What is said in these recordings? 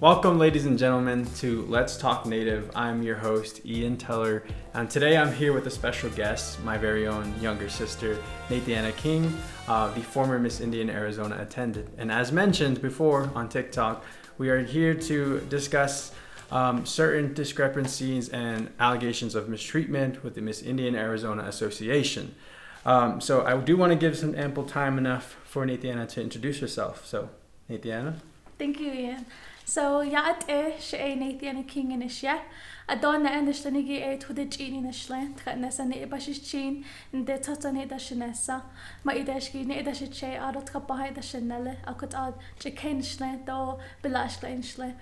Welcome, ladies and gentlemen, to Let's Talk Native. I'm your host, Ian Teller, and today I'm here with a special guest, my very own younger sister, Natiana King, the former Miss Indian Arizona attendant. And as mentioned before on TikTok, we are here to discuss certain discrepancies and allegations of mistreatment with the Miss Indian Arizona Association. So I do want to give some ample time enough for Natiana to introduce herself. So, Natiana? Thank you, Ian. So, yaat she Natiana King in Ishya. Adon and the Shanigi to the Genie Nishlan, Tratnessa Nebashichin, and the Tatane da Shanessa. My Idashki Nedashiche, Adot Kapahai da Shanelle, I could add Chicken Shlan, though Belashla Inshlan.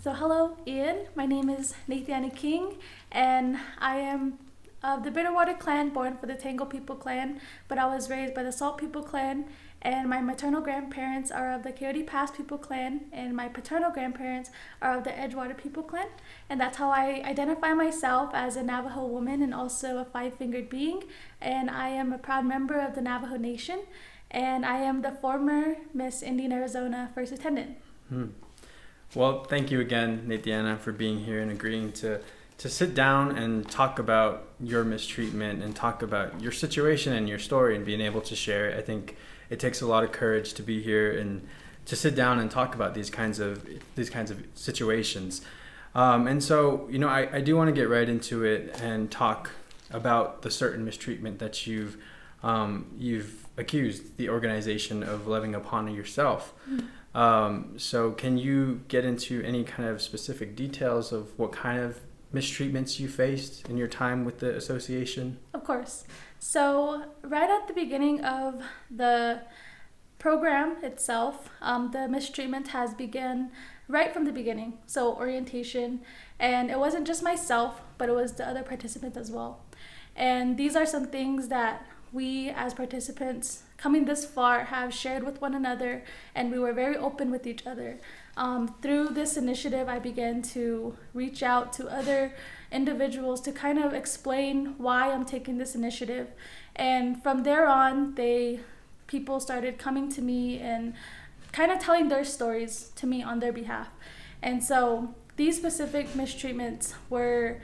So hello, Ian. My name is Natiana King, and I am of the Bitterwater clan, born for the Tango People clan, but I was raised by the Salt People clan. And my maternal grandparents are of the Coyote Pass People clan, and my paternal grandparents are of the Edgewater People clan. And that's how I identify myself, as a Navajo woman and also a five-fingered being. And I am a proud member of the Navajo Nation, and I am the former Miss Indian Arizona First Attendant. Well, thank you again, Natiana, for being here and agreeing to sit down and talk about your mistreatment and talk about your situation and your story and being able to share it. I think it takes a lot of courage to be here and to sit down and talk about these kinds of situations. And so, I do want to get right into it and talk about the certain mistreatment that you've accused the organization of levying upon yourself. So can you get into any kind of specific details of what kind of mistreatments you faced in your time with the association? Of course. So right at the beginning of the program itself, the mistreatment has begun right from the beginning. So orientation, and it wasn't just myself, but it was the other participants as well. And these are some things that we as participants coming this far have shared with one another, and we were very open with each other. Through this initiative, I began to reach out to other individuals to kind of explain why I'm taking this initiative. And from there on, people started coming to me and kind of telling their stories to me on their behalf. And so these specific mistreatments were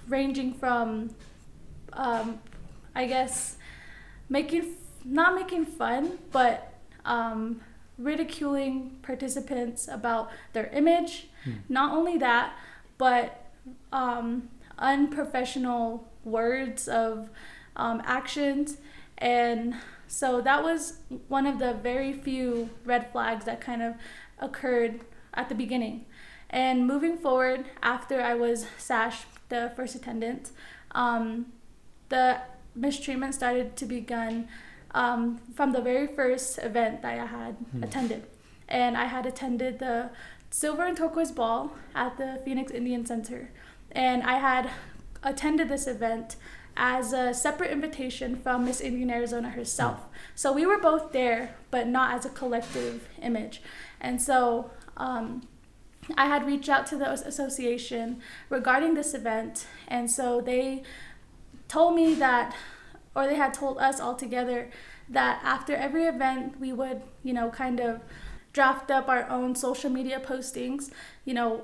ranging from, I guess, not making fun, but ridiculing participants about their image. Not only that, but unprofessional words of actions. And so that was one of the very few red flags that kind of occurred at the beginning. And moving forward, after I was SASH, the first attendant, the mistreatment started to begin from the very first event that I had attended. And I had attended the Silver and Turquoise Ball at the Phoenix Indian Center. And I had attended this event as a separate invitation from Miss Indian Arizona herself. So we were both there, but not as a collective image. And so I had reached out to the association regarding this event. And so they told me that, or they had told us all together, that after every event we would, kind of draft up our own social media postings,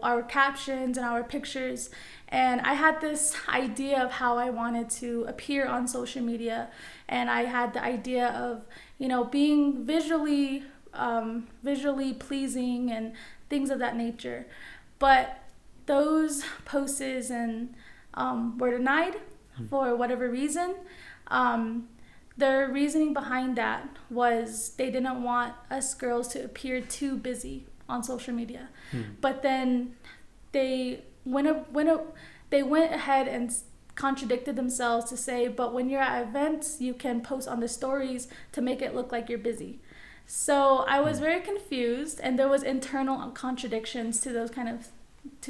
our captions and our pictures. And I had this idea of how I wanted to appear on social media. And I had the idea of, being visually pleasing and things of that nature. But those posts were denied for whatever reason. Their reasoning behind that was they didn't want us girls to appear too busy on social media. But then they went ahead and contradicted themselves to say, but when you're at events, you can post on the stories to make it look like you're busy. So I was very confused, and there was internal contradictions to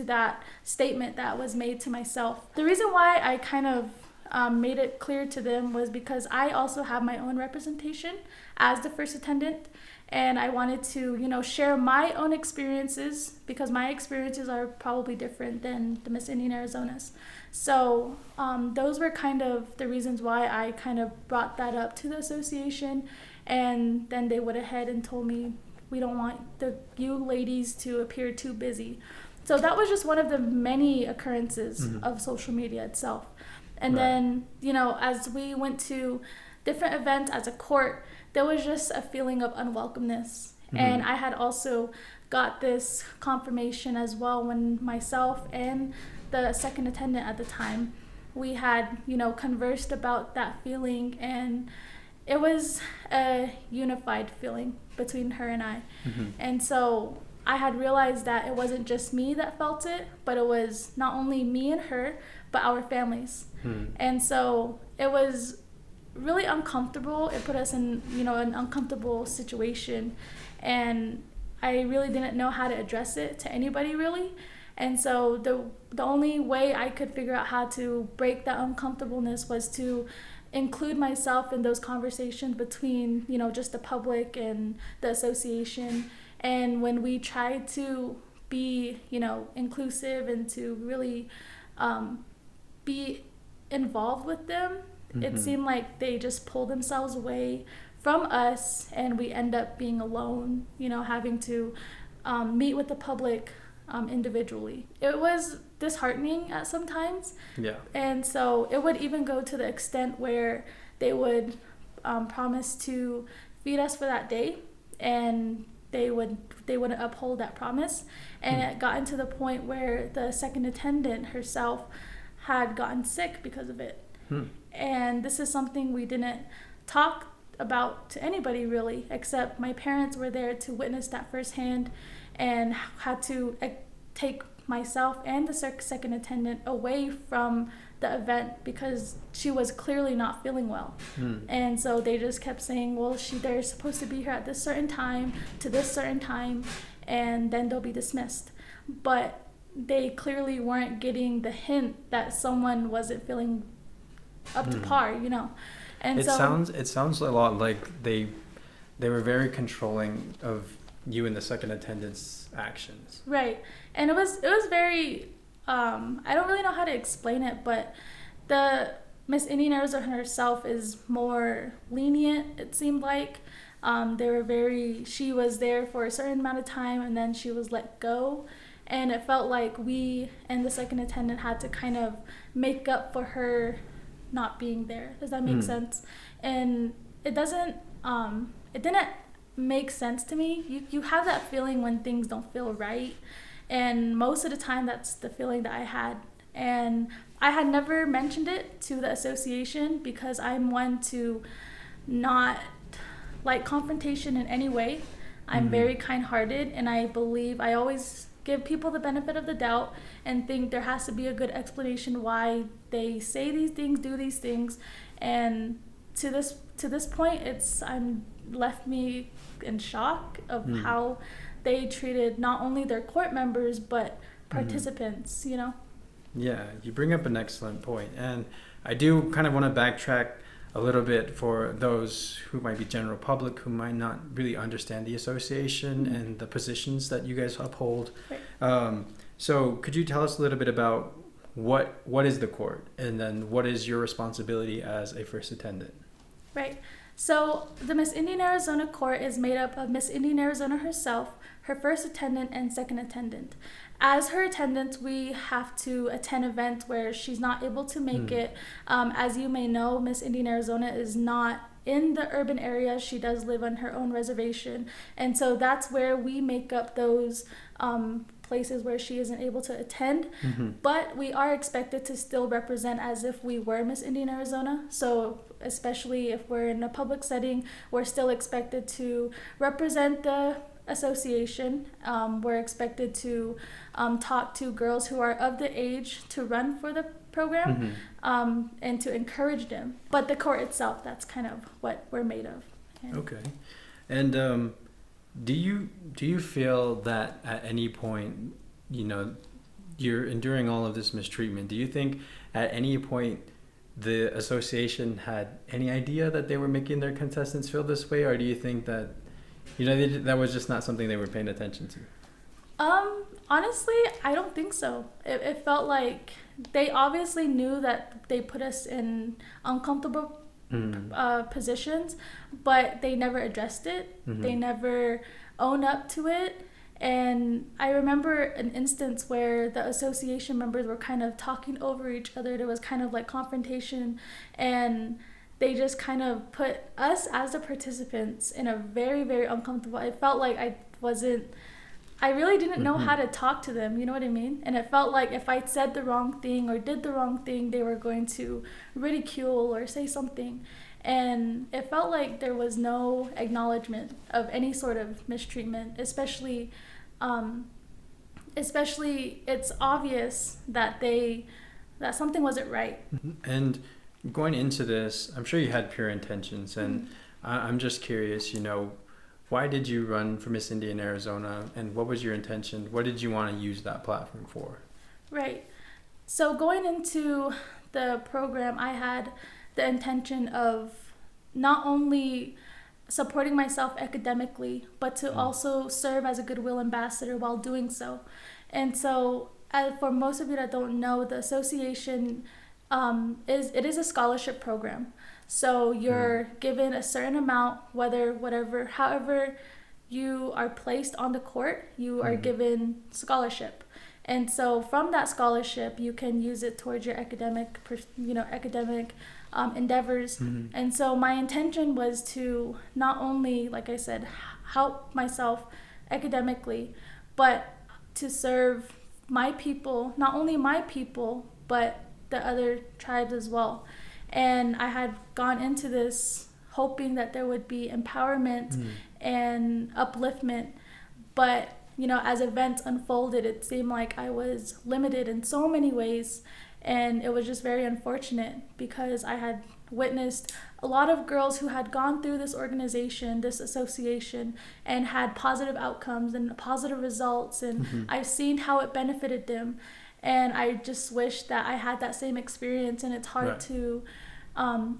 that statement that was made to myself. The reason why I kind of made it clear to them was because I also have my own representation as the first attendant, and I wanted to, share my own experiences, because my experiences are probably different than the Miss Indian Arizona's. So those were kind of the reasons why I kind of brought that up to the association, and then they went ahead and told me we don't want you ladies to appear too busy. So that was just one of the many occurrences of social media itself. And then, as we went to different events as a court, there was just a feeling of unwelcomeness. And I had also got this confirmation as well when myself and the second attendant at the time, we had, conversed about that feeling, and it was a unified feeling between her and I. And so I had realized that it wasn't just me that felt it, but it was not only me and her, but our families. And so it was really uncomfortable. It put us in, an uncomfortable situation. And I really didn't know how to address it to anybody, really. And so the only way I could figure out how to break that uncomfortableness was to include myself in those conversations between, just the public and the association. And when we tried to be, inclusive and to really be involved with them, it seemed like they just pulled themselves away from us, and we end up being alone, having to meet with the public individually. It was disheartening at some times. Yeah. And so it would even go to the extent where they would promise to feed us for that day, and they wouldn't uphold that promise. And it got to the point where the second attendant herself had gotten sick because of it. And this is something we didn't talk about to anybody really, except my parents were there to witness that firsthand, and had to take myself and the second attendant away from the event because she was clearly not feeling well. And so they just kept saying, well, they're supposed to be here at this certain time to this certain time, and then they'll be dismissed. But they clearly weren't getting the hint that someone wasn't feeling up to par, And it sounds a lot like they were very controlling of you and the second attendant's actions. Right. And it was very I don't really know how to explain it, but the Miss Indian Arizona herself is more lenient, it seemed like. She was there for a certain amount of time, and then she was let go. And it felt like we and the second attendant had to kind of make up for her not being there. Does that make sense? And it didn't make sense to me. You have that feeling when things don't feel right, and most of the time that's the feeling that I had. And I had never mentioned it to the association because I'm one to not like confrontation in any way. I'm very kind-hearted, and I believe I always give people the benefit of the doubt and think there has to be a good explanation why they say these things, do these things. And to this point, I'm left me in shock of how they treated not only their court members but participants. Yeah, you bring up an excellent point, and I do kind of want to backtrack a little bit for those who might be general public who might not really understand the association and the positions that you guys uphold. Right. So could you tell us a little bit about what is the court, and then what is your responsibility as a first attendant? Right. So the Miss Indian Arizona court is made up of Miss Indian Arizona herself, her first attendant, and second attendant. As her attendant, we have to attend events where she's not able to make it. As you may know, Miss Indian Arizona is not in the urban area. She does live on her own reservation. And so that's where we make up those places where she isn't able to attend. But we are expected to still represent as if we were Miss Indian Arizona. So especially if we're in a public setting, we're still expected to represent the association. We're expected to talk to girls who are of the age to run for the program, and to encourage them. But the court itself, that's kind of what we're made of. Okay. And do you feel that at any point, you're enduring all of this mistreatment, do you think at any point the association had any idea that they were making their contestants feel this way, or do you think that that was just not something they were paying attention to? Honestly, I don't think so. It felt like they obviously knew that they put us in uncomfortable positions, but they never addressed it. They never owned up to it. And I remember an instance where the association members were kind of talking over each other. There was kind of like confrontation, and they just kind of put us as the participants in a very, very uncomfortable. It felt like I really didn't know how to talk to them, you know what I mean? And it felt like if I said the wrong thing or did the wrong thing, they were going to ridicule or say something. And it felt like there was no acknowledgement of any sort of mistreatment, especially it's obvious that something wasn't right. And going into this, I'm sure you had pure intentions, and I'm just curious, why did you run for Miss Indian Arizona, and what was your intention? What did you want to use that platform for? Right. So going into the program, I had the intention of not only supporting myself academically, but to also serve as a goodwill ambassador while doing so. And so, for most of you that don't know, the association is a scholarship program. So you're given a certain amount, however you are placed on the court, you are given scholarship. And so from that scholarship, you can use it towards your academic endeavors. And so my intention was to not only, like I said, help myself academically, but to serve my people, not only my people, but the other tribes as well. And I had gone into this hoping that there would be empowerment and upliftment, but as events unfolded, it seemed like I was limited in so many ways, and it was just very unfortunate because I had witnessed a lot of girls who had gone through this organization, this association, and had positive outcomes and positive results, and I've seen how it benefited them. And I just wish that I had that same experience, and it's hard to,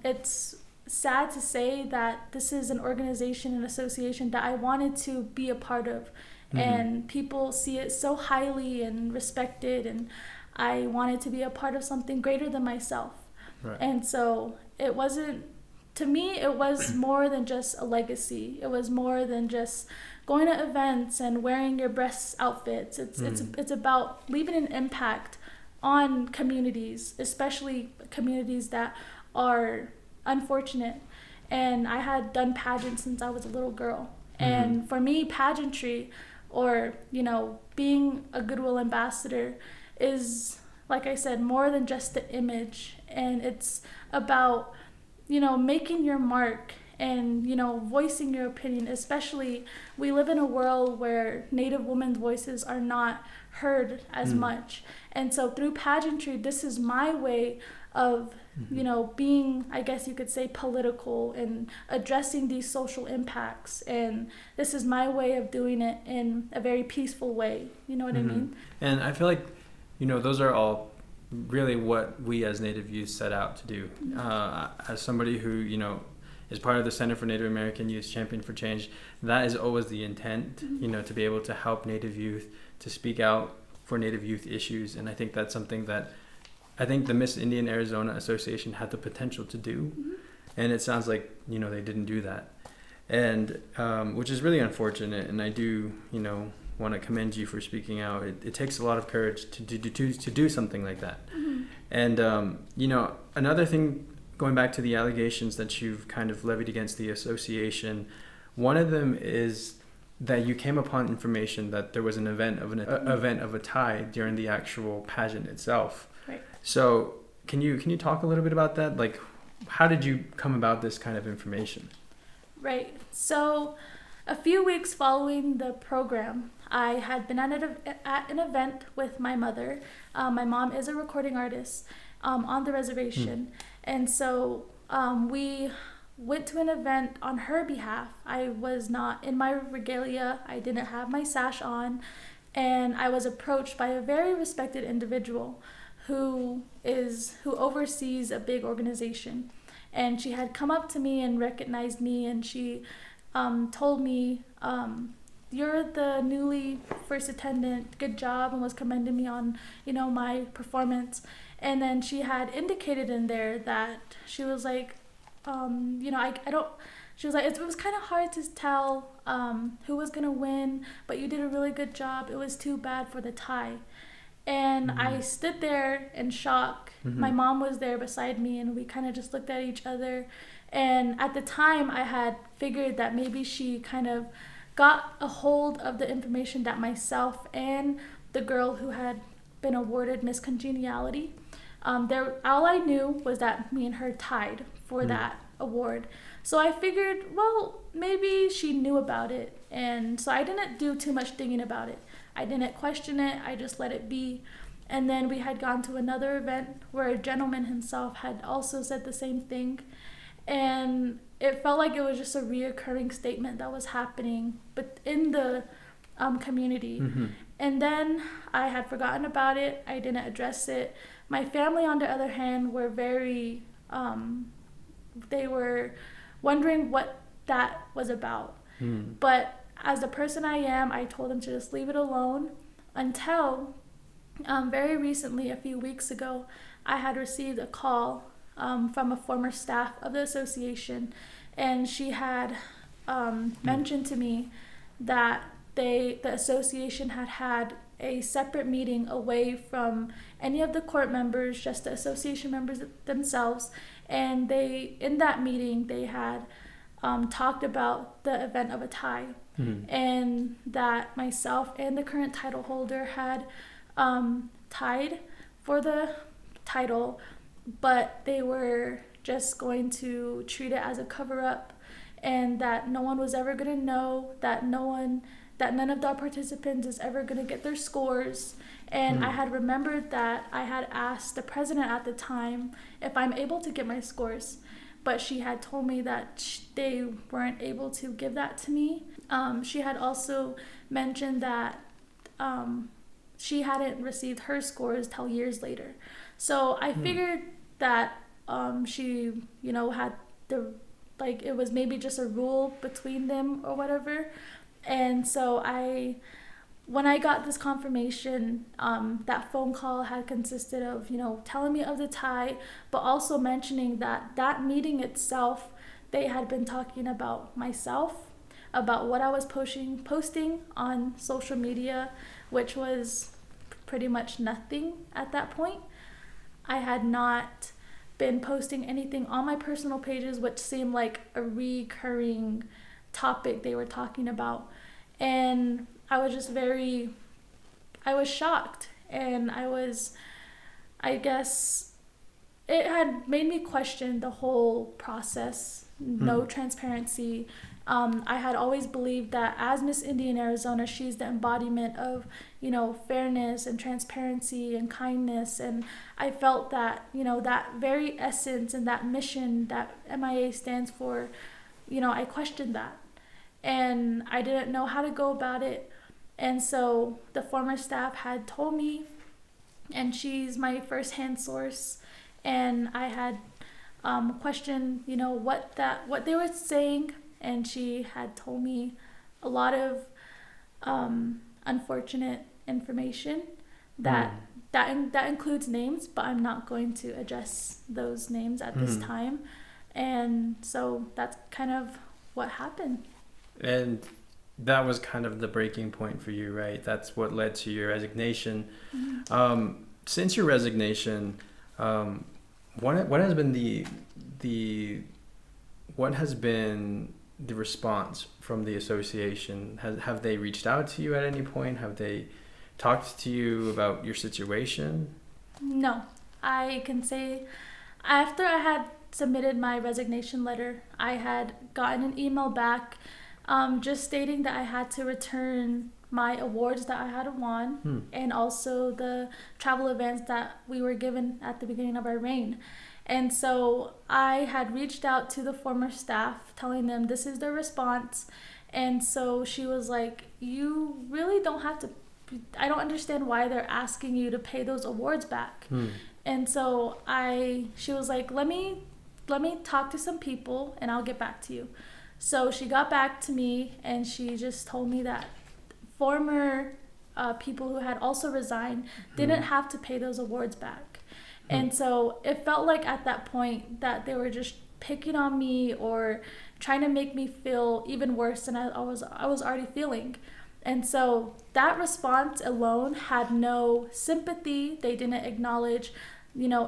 it's sad to say that this is an organization, an association that I wanted to be a part of, and people see it so highly and respected, and I wanted to be a part of something greater than myself. Right. And so it wasn't, to me, it was more than just a legacy. It was more than just going to events and wearing your best outfits. It's about leaving an impact on communities, especially communities that are unfortunate. And I had done pageants since I was a little girl. And for me, pageantry, or being a goodwill ambassador, is, like I said, more than just the image. And it's about making your mark and voicing your opinion. Especially, we live in a world where Native women's voices are not heard as much, and so through pageantry, this is my way of being, I guess you could say, political and addressing these social impacts. And this is my way of doing it in a very peaceful way. You know what I mean? And I feel like those are all really what we as Native youth set out to do. As somebody who is part of the Center for Native American Youth Champion for Change, that is always the intent, to be able to help Native youth, to speak out for Native youth issues. And I think that's something that I think the Miss Indian Arizona Association had the potential to do. And it sounds like, they didn't do that. And which is really unfortunate. And I do, want to commend you for speaking out. It takes a lot of courage to do something like that. And, another thing, going back to the allegations that you've kind of levied against the association, one of them is that you came upon information that there was an event of a tie during the actual pageant itself. Right. So can you talk a little bit about that? Like, how did you come about this kind of information? Right. So a few weeks following the program, I had been at an event with my mother. My mom is a recording artist on the reservation. And so we went to an event on her behalf. I was not in my regalia. I didn't have my sash on. And I was approached by a very respected individual who oversees a big organization. And she had come up to me and recognized me, and she told me, "You're the newly first attendant, good job," and was commending me on, my performance. And then she had indicated in there that she was like, I don't, she was like, it was kind of hard to tell who was going to win, but you did a really good job. It was too bad for the tie. And I stood there in shock. My mom was there beside me, and we kind of just looked at each other. And at the time, I had figured that maybe she kind of got a hold of the information that myself and the girl who had been awarded Miss Congeniality, all I knew was that me and her tied for that award. So I figured, well, maybe she knew about it. And so I didn't do too much thinking about it. I didn't question it. I just let it be. And then we had gone to another event where a gentleman himself had also said the same thing. And it felt like it was just a reoccurring statement that was happening, but in the community. And then I had forgotten about it. I didn't address it. My family, on the other hand, were very, they were wondering what that was about. But as the person I am, I told them to just leave it alone until very recently, a few weeks ago, I had received a call from a former staff of the association, and she had mentioned to me that the association had a separate meeting away from any of the court members, just the association members themselves, and in that meeting they had talked about the event of a tie, and that myself and the current title holder had tied for the title, but they were just going to treat it as a cover-up, and that no one was ever going to know, that none of the participants is ever going to get their scores. And I had remembered that I had asked the president at the time if I'm able to get my scores, but she had told me that they weren't able to give that to me. She had also mentioned that she hadn't received her scores till years later. So I figured that she, had it was maybe just a rule between them or whatever. And so when I got this confirmation, that phone call had consisted of, telling me of the tie, but also mentioning that meeting itself, they had been talking about myself, about what I was posting on social media, which was pretty much nothing at that point. I had not been posting anything on my personal pages, which seemed like a recurring topic they were talking about. And I was just I was shocked, and I guess it had made me question the whole process, no transparency. I had always believed that as Miss Indian Arizona, she's the embodiment of, fairness and transparency and kindness. And I felt that, that very essence and that mission that MIA stands for, I questioned that. And I didn't know how to go about it. And so the former staff had told me, and she's my first-hand source, and I had questioned, what they were saying. And she had told me a lot of unfortunate information that includes names, but I'm not going to address those names at this time. And so that's kind of what happened. And that was kind of the breaking point for you, right? That's what led to your resignation. Since your resignation, what has been the response from the association? Have they reached out to you at any point? Have they talked to you about your situation? No. I can say after I had submitted my resignation letter, I had gotten an email back just stating that I had to return my awards that I had won and also the travel events that we were given at the beginning of our reign. And so I had reached out to the former staff telling them this is their response. And so she was like, you really don't have to, I don't understand why they're asking you to pay those awards back. And so she was like, let me talk to some people and I'll get back to you. So she got back to me and she just told me that former people who had also resigned didn't have to pay those awards back. And so it felt like at that point that they were just picking on me or trying to make me feel even worse than I was already feeling. And so that response alone had no sympathy. They didn't acknowledge,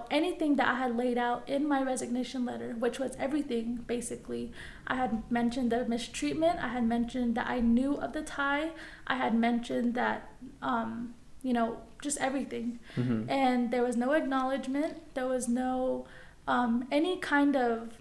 anything that I had laid out in my resignation letter, which was everything, basically. I had mentioned the mistreatment. I had mentioned that I knew of the tie. I had mentioned that, just everything. Mm-hmm. And there was no acknowledgement. There was no any kind of,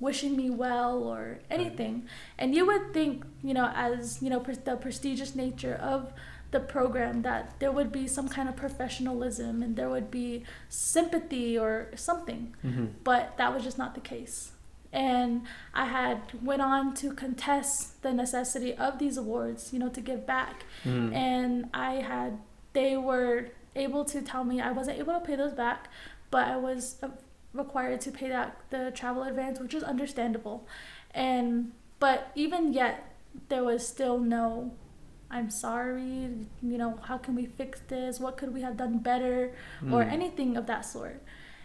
wishing me well or anything. And you would think, as, the prestigious nature of the program, that there would be some kind of professionalism and there would be sympathy or something. Mm-hmm. But that was just not the case. And I had went on to contest the necessity of these awards, to give back. Mm-hmm. And they were able to tell me I wasn't able to pay those back, but I was required to pay the travel advance, which is understandable. But even yet, there was still no, I'm sorry, how can we fix this? What could we have done better? Or anything of that sort.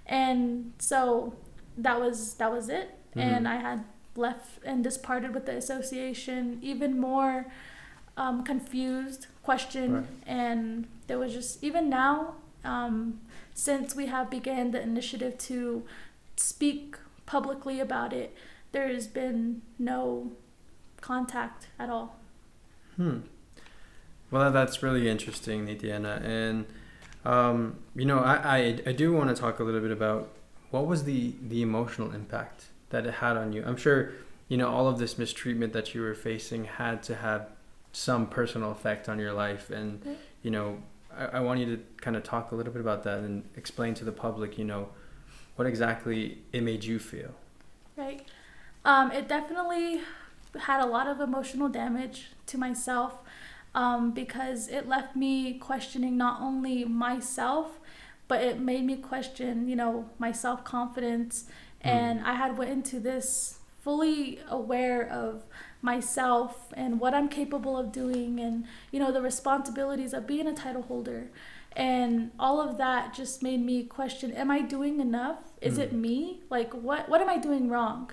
And so that was it. Mm-hmm. And I had left and disparted with the association even more confused, questioned. Right. And there was just, even now, since we have began the initiative to speak publicly about it, there has been no contact at all. Well, that's really interesting, Natiana. And, I do want to talk a little bit about what was the emotional impact that it had on you. I'm sure, all of this mistreatment that you were facing had to have some personal effect on your life. And, I want you to kind of talk a little bit about that and explain to the public, what exactly it made you feel. Right. It definitely had a lot of emotional damage to myself, because it left me questioning not only myself, but it made me question, my self-confidence. And I had went into this fully aware of myself and what I'm capable of doing and, the responsibilities of being a title holder. And all of that just made me question, am I doing enough? Is it me? Like, what am I doing wrong?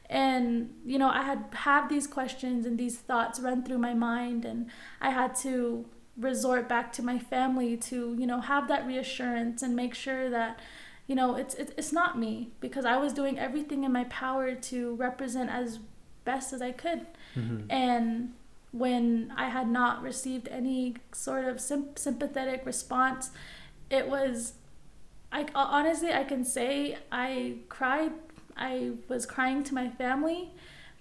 And, I had these questions and these thoughts run through my mind, and I had to resort back to my family to, have that reassurance and make sure that, it's not me, because I was doing everything in my power to represent as best as I could. Mm-hmm. And when I had not received any sort of sympathetic response, it was, honestly, I can say I cried. I was crying to my family,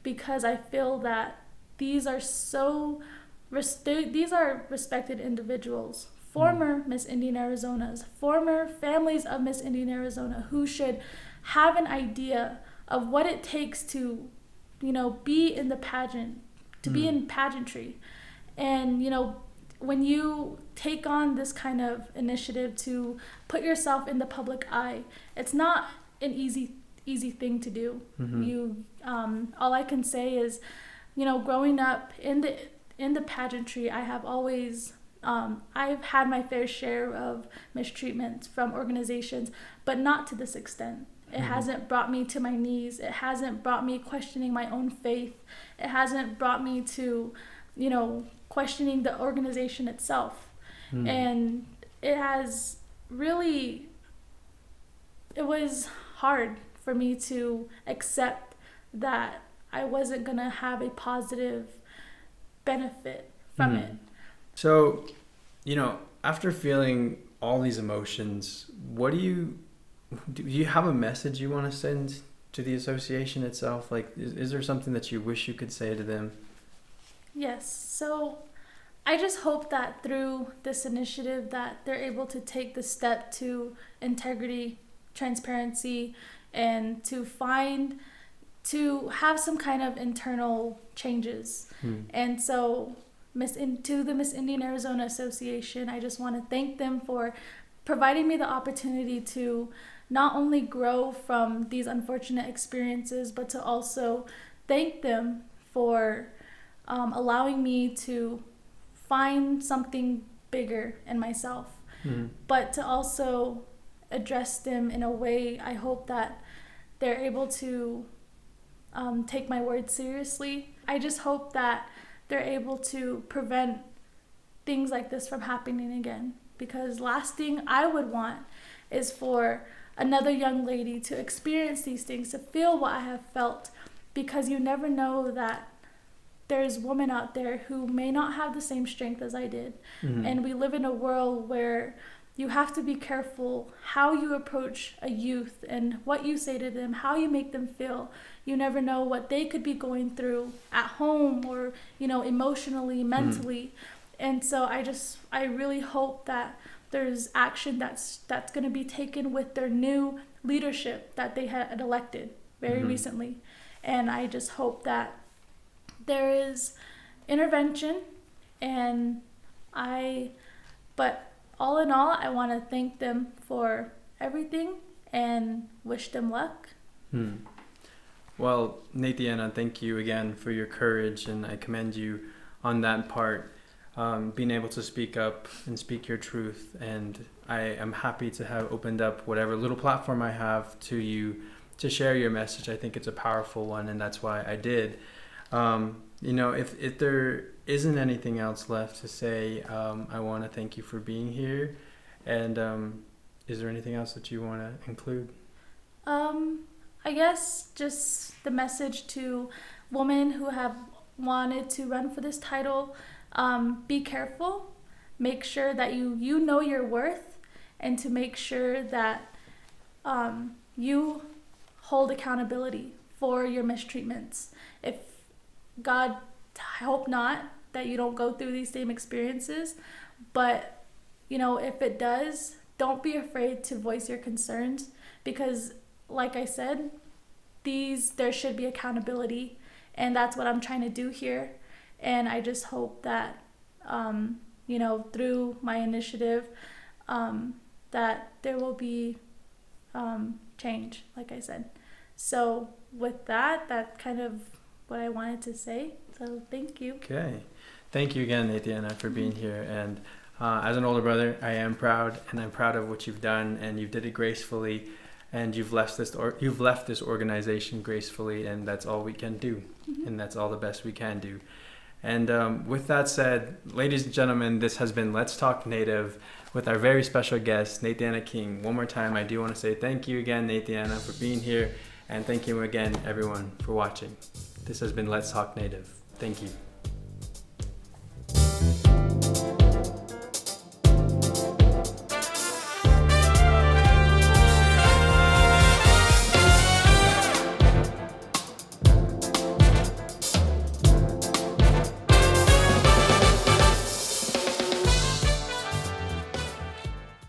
because I feel that these are respected individuals, former Miss Indian Arizonas, former families of Miss Indian Arizona, who should have an idea of what it takes to, be in the pageant, to be in pageantry. And, when you take on this kind of initiative to put yourself in the public eye, it's not an easy thing to do. Mm-hmm. All I can say is, growing up in the pageantry, I have always, I've had my fair share of mistreatment from organizations, but not to this extent. It hasn't brought me to my knees. It hasn't brought me questioning my own faith. It hasn't brought me to, questioning the organization itself. And it was hard for me to accept that I wasn't going to have a positive benefit from it. So, after feeling all these emotions, do you have a message you want to send to the association itself? Like, is there something that you wish you could say to them? Yes. So I just hope that through this initiative that they're able to take the step to integrity, transparency, and to have some kind of internal changes. And so to the Miss Indian Arizona Association, I just want to thank them for providing me the opportunity to not only grow from these unfortunate experiences, but to also thank them for allowing me to find something bigger in myself, but to also address them in a way I hope that they're able to take my words seriously. I just hope that they're able to prevent things like this from happening again, because last thing I would want is for another young lady to experience these things, to feel what I have felt, because you never know that there's women out there who may not have the same strength as I did. And we live in a world where you have to be careful how you approach a youth and what you say to them, how you make them feel. You never know what they could be going through at home or, emotionally, mentally. And so I really hope that there's action that's going to be taken with their new leadership that they had elected very recently. And I just hope that there is intervention, but all in all, I want to thank them for everything and wish them luck. Well, Natiana, thank you again for your courage, and I commend you on that part, being able to speak up and speak your truth. And I am happy to have opened up whatever little platform I have to you to share your message. I think it's a powerful one, and that's why I did. If there isn't anything else left to say, I want to thank you for being here. And is there anything else that you want to include? I guess just the message to women who have wanted to run for this title. Be careful. Make sure that you know your worth, and to make sure that you hold accountability for your mistreatments. If God, I hope not that you don't go through these same experiences, but if it does, don't be afraid to voice your concerns, because like I said, there should be accountability, and that's what I'm trying to do here. And I just hope that through my initiative, that there will be change, like I said. So with that's kind of what I wanted to say. So thank you. Okay. Thank you again, Natiana, for being here. And as an older brother, I am proud, and I'm proud of what you've done, and you did it gracefully, and you've left this organization gracefully, and that's all we can do, and that's all the best we can do. And with that said, ladies and gentlemen, this has been Let's Talk Native with our very special guest, Natiana King. One more time, I do want to say thank you again, Natiana, for being here, and thank you again, everyone, for watching. This has been Let's Talk Native. Thank you.